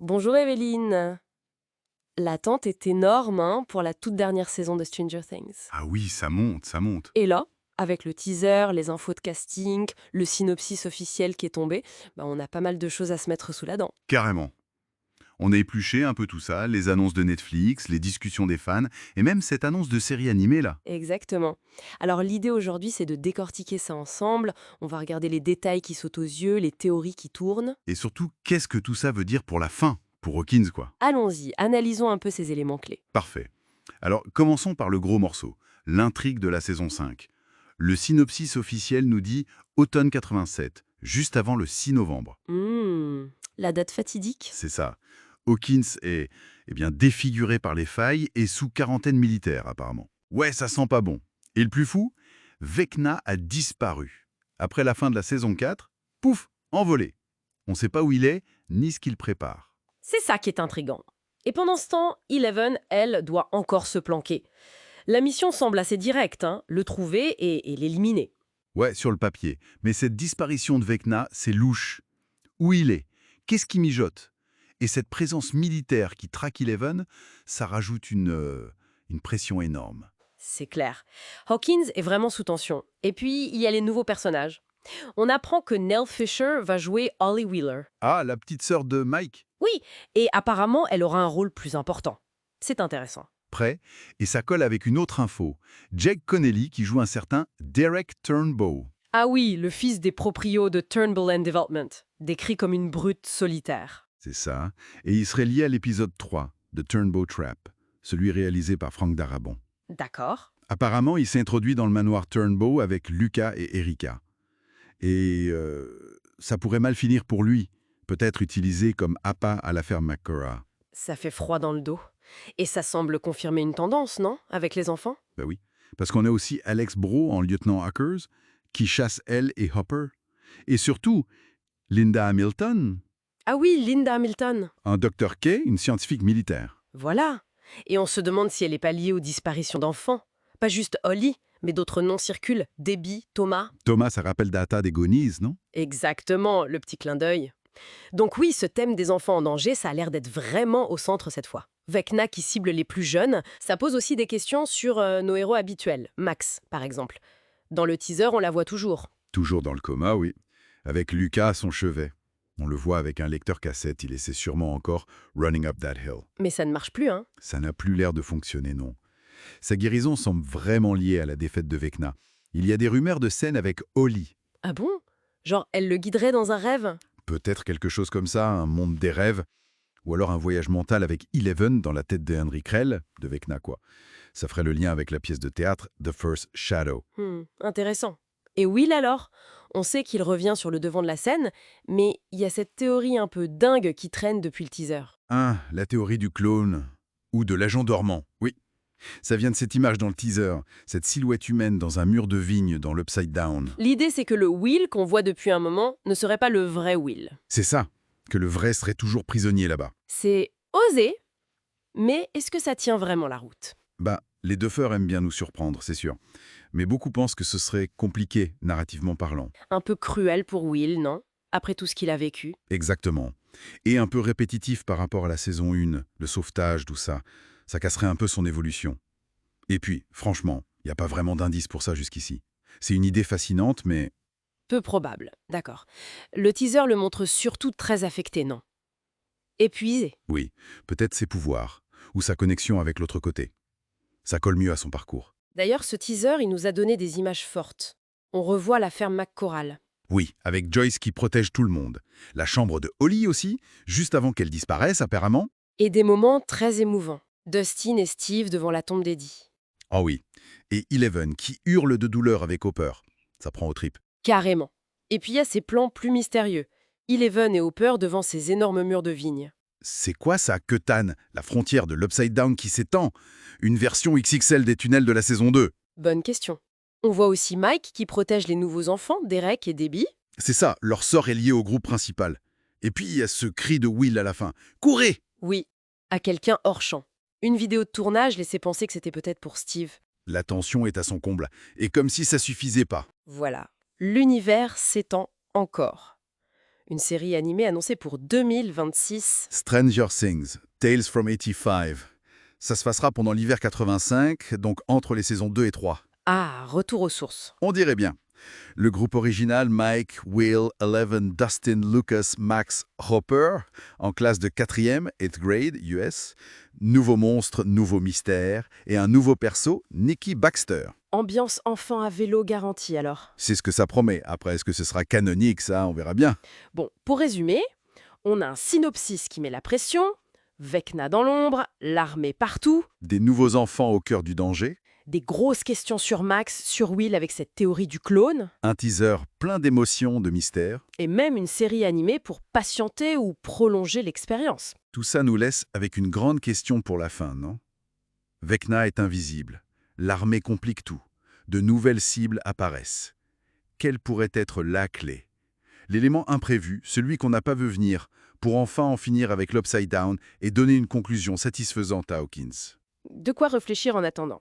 Bonjour Evelyne. L'attente est énorme pour la toute dernière saison de Stranger Things. Ah oui, ça monte, ça monte. Et là, avec le teaser, les infos de casting, le synopsis officiel qui est tombé, on a pas mal de choses à se mettre sous la dent. Carrément. On a épluché un peu tout ça, les annonces de Netflix, les discussions des fans, et même cette annonce de série animée là. Exactement. Alors l'idée aujourd'hui, c'est de décortiquer ça ensemble. On va regarder les détails qui sautent aux yeux, les théories qui tournent. Et surtout, qu'est-ce que tout ça veut dire pour la fin, pour Hawkins quoi. Allons-y, analysons un peu ces éléments clés. Parfait. Alors, commençons par le gros morceau, l'intrigue de la saison 5. Le synopsis officiel nous dit automne 87, juste avant le 6 novembre. La date fatidique. C'est ça. Hawkins est défiguré par les failles et sous quarantaine militaire apparemment. Ouais, ça sent pas bon. Et le plus fou, Vecna a disparu. Après la fin de la saison 4, pouf, envolé. On ne sait pas où il est, ni ce qu'il prépare. C'est ça qui est intriguant. Et pendant ce temps, Eleven, elle, doit encore se planquer. La mission semble assez directe, le trouver et l'éliminer. Ouais, sur le papier. Mais cette disparition de Vecna, c'est louche. Où il est? Qu'est-ce qui mijote? Et cette présence militaire qui traque Eleven, ça rajoute une pression énorme. C'est clair. Hawkins est vraiment sous tension. Et puis, il y a les nouveaux personnages. On apprend que Nell Fisher va jouer Holly Wheeler. Ah, la petite sœur de Mike? Oui, et apparemment, elle aura un rôle plus important. C'est intéressant. Prêt, et ça colle avec une autre info. Jake Connelly qui joue un certain Derek Turnbow. Ah oui, le fils des proprios de Turnbull and Development, décrit comme une brute solitaire. C'est ça. Et il serait lié à l'épisode 3 de Turnbow Trap, celui réalisé par Frank Darabont. D'accord. Apparemment, il s'est introduit dans le manoir Turnbow avec Lucas et Erika. Et ça pourrait mal finir pour lui, peut-être utilisé comme appât à l'affaire McCora. Ça fait froid dans le dos. Et ça semble confirmer une tendance, non? Avec les enfants? Ben oui, parce qu'on a aussi Alex Bro en lieutenant Hackers, qui chasse elle et Hopper. Et surtout, Linda Hamilton, Ah oui, Linda Hamilton. un Dr. Kay, une scientifique militaire. Voilà. Et on se demande si elle n'est pas liée aux disparitions d'enfants. Pas juste Holly, mais d'autres noms circulent. Debbie, Thomas. Thomas, ça rappelle Data des Goonies, non? Exactement, le petit clin d'œil. Donc oui, ce thème des enfants en danger, ça a l'air d'être vraiment au centre cette fois. Vecna qui cible les plus jeunes, ça pose aussi des questions sur nos héros habituels. Max, par exemple. Dans le teaser, on la voit toujours. Toujours dans le coma, oui. Avec Lucas à son chevet. On le voit avec un lecteur cassette, il essaie sûrement encore Running Up That Hill. Mais ça ne marche plus, hein. Ça n'a plus l'air de fonctionner, non. Sa guérison semble vraiment liée à la défaite de Vecna. Il y a des rumeurs de scène avec Holly. Ah bon? Genre, elle le guiderait dans un rêve? Peut-être quelque chose comme ça, un monde des rêves. Ou alors un voyage mental avec Eleven dans la tête de Henry Krell, de Vecna quoi. Ça ferait le lien avec la pièce de théâtre The First Shadow. Intéressant. Et Will alors? On sait qu'il revient sur le devant de la scène, mais il y a cette théorie un peu dingue qui traîne depuis le teaser. La théorie du clone. Ou de l'agent dormant, oui. Ça vient de cette image dans le teaser, cette silhouette humaine dans un mur de vigne dans l'Upside Down. L'idée, c'est que le Will qu'on voit depuis un moment ne serait pas le vrai Will. C'est ça, que le vrai serait toujours prisonnier là-bas. C'est osé, mais est-ce que ça tient vraiment la route? Les Duffers aiment bien nous surprendre, c'est sûr. Mais beaucoup pensent que ce serait compliqué, narrativement parlant. Un peu cruel pour Will, non? Après tout ce qu'il a vécu. Exactement. Et un peu répétitif par rapport à la saison 1, le sauvetage, tout ça. Ça casserait un peu son évolution. Et puis, franchement, il n'y a pas vraiment d'indice pour ça jusqu'ici. C'est une idée fascinante, mais Peu probable, d'accord. Le teaser le montre surtout très affecté, non? Épuisé. oui, peut-être ses pouvoirs, ou sa connexion avec l'autre côté. Ça colle mieux à son parcours. D'ailleurs, ce teaser, il nous a donné des images fortes. On revoit la ferme McCorral. Oui, avec Joyce qui protège tout le monde. La chambre de Holly aussi, juste avant qu'elle disparaisse apparemment. Et des moments très émouvants. Dustin et Steve devant la tombe d'Eddie. Oh oui. Et Eleven qui hurle de douleur avec Hopper. Ça prend aux tripes. Carrément. Et puis il y a ces plans plus mystérieux. Eleven et Hopper devant ces énormes murs de vigne. C'est quoi ça, Ketan, la frontière de l'Upside Down qui s'étend? Une version XXL des tunnels de la saison 2. Bonne question. On voit aussi Mike qui protège les nouveaux enfants, Derek et Debbie. C'est ça, leur sort est lié au groupe principal. Et puis il y a ce cri de Will à la fin. Courez! Oui, à quelqu'un hors champ. Une vidéo de tournage laissait penser que c'était peut-être pour Steve. La tension est à son comble. Et comme si ça suffisait pas. Voilà. L'univers s'étend encore. Une série animée annoncée pour 2026. Stranger Things, Tales from 85. Ça se passera pendant l'hiver 85, donc entre les saisons 2 et 3. Ah, retour aux sources. On dirait bien. Le groupe original, Mike, Will, Eleven, Dustin, Lucas, Max, Hopper, en classe de 4e, 8th grade, US. Nouveau monstre, nouveau mystère, et un nouveau perso, Nikki Baxter. Ambiance enfant à vélo garantie alors. C'est ce que ça promet. Après, est-ce que ce sera canonique, ça, on verra bien. Bon, pour résumer, on a un synopsis qui met la pression, Vecna dans l'ombre, l'armée partout, Des nouveaux enfants au cœur du danger, des grosses questions sur Max, sur Will avec cette théorie du clone, un teaser plein d'émotions, de mystères. et même une série animée pour patienter ou prolonger l'expérience. Tout ça nous laisse avec une grande question pour la fin, non? Vecna est invisible. L'armée complique tout. De nouvelles cibles apparaissent. Quelle pourrait être la clé? L'élément imprévu, celui qu'on n'a pas vu venir, pour enfin en finir avec l'Upside Down et donner une conclusion satisfaisante à Hawkins. De quoi réfléchir en attendant.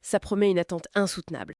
Ça promet une attente insoutenable.